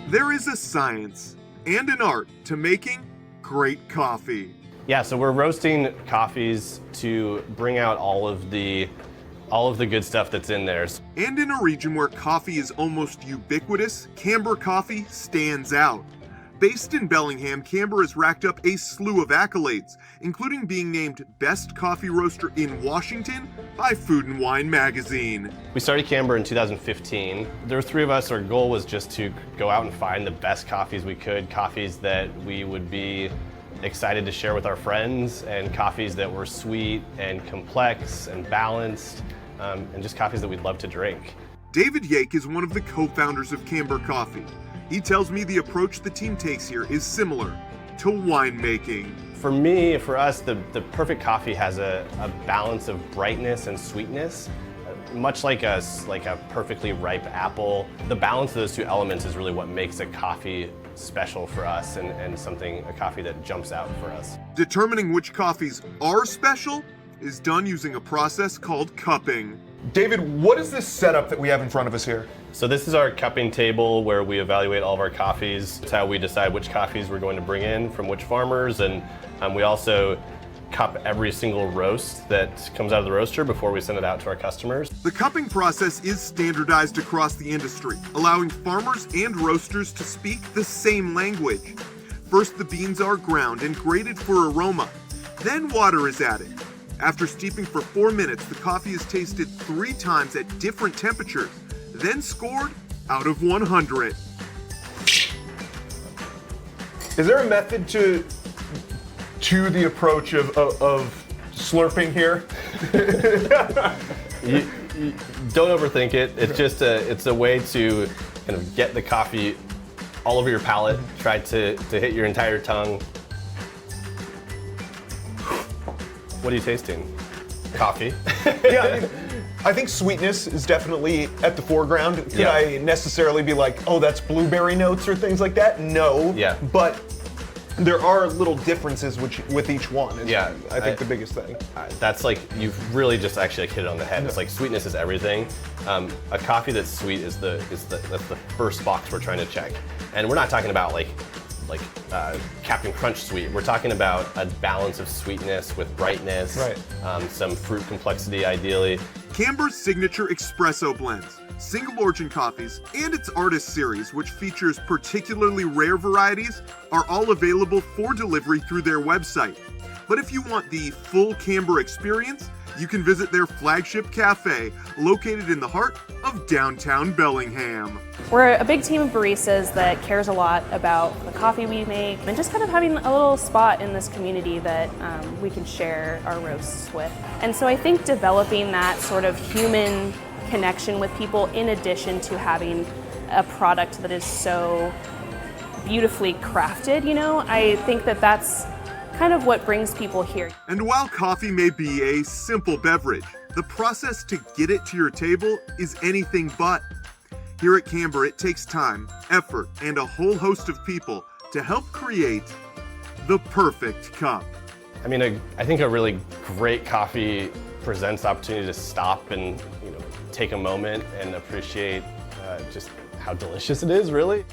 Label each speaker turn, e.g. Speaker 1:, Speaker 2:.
Speaker 1: There is a science and an art to making great coffee.
Speaker 2: Yeah, so we're roasting coffees to bring out all of the good stuff that's in there.
Speaker 1: And in a region where coffee is almost ubiquitous, Camber Coffee stands out. Based in Bellingham, Camber has racked up a slew of accolades, including being named Best Coffee Roaster in Washington by Food and Wine magazine.
Speaker 2: We started Camber in 2015. There were three of us. Our goal was just to go out and find the best coffees we could, coffees that we would be excited to share with our friends, and coffees that were sweet and complex and balanced, and just coffees that we'd love to drink.
Speaker 1: David Yake is one of the co-founders of Camber Coffee. He tells me the approach the team takes here is similar to winemaking.
Speaker 2: For me, for us, the perfect coffee has a balance of brightness and sweetness, much like a perfectly ripe apple. The balance of those two elements is really what makes a coffee special for us, and a coffee that jumps out for us.
Speaker 1: Determining which coffees are special is done using a process called cupping.
Speaker 3: David, what is this setup that we have in front of us here?
Speaker 2: So this is our cupping table where we evaluate all of our coffees. It's how we decide which coffees we're going to bring in from which farmers, and we also cup every single roast that comes out of the roaster before we send it out to our customers.
Speaker 1: The cupping process is standardized across the industry, allowing farmers and roasters to speak the same language. First, the beans are ground and grated for aroma. Then water is added. After steeping for 4 minutes, the coffee is tasted 3 times at different temperatures, then scored out of 100.
Speaker 3: Is there a method to the approach of slurping here?
Speaker 2: You don't overthink it. It's just it's a way to kind of get the coffee all over your palate, try to hit your entire tongue. What are you tasting? Coffee.
Speaker 3: Yeah, I think sweetness is definitely at the foreground. Could
Speaker 2: Yeah.
Speaker 3: I necessarily be like, oh, that's blueberry notes or things like that? No.
Speaker 2: Yeah.
Speaker 3: But there are little differences with each one. Is,
Speaker 2: Yeah,
Speaker 3: I think the biggest thing.
Speaker 2: That's like, you've really just actually hit it on the head. It's like sweetness is everything. A coffee that's sweet that's the first box we're trying to check. And we're not talking about like Captain Crunch sweet. We're talking about a balance of sweetness with brightness,
Speaker 3: right.
Speaker 2: Some fruit complexity ideally.
Speaker 1: Camber's signature espresso blends, single origin coffees, and its artist series, which features particularly rare varieties, are all available for delivery through their website. But if you want the full Camber experience, you can visit their flagship cafe, located in the heart of downtown Bellingham.
Speaker 4: We're a big team of baristas that cares a lot about the coffee we make, and just kind of having a little spot in this community that we can share our roasts with. And so I think developing that sort of human connection with people, in addition to having a product that is so beautifully crafted, I think that that's kind of what brings people here.
Speaker 1: And while coffee may be a simple beverage, the process to get it to your table is anything but. Here at Camber, it takes time, effort, and a whole host of people to help create the perfect cup.
Speaker 2: I mean, I think a really great coffee presents the opportunity to stop and take a moment and appreciate just how delicious it is, really.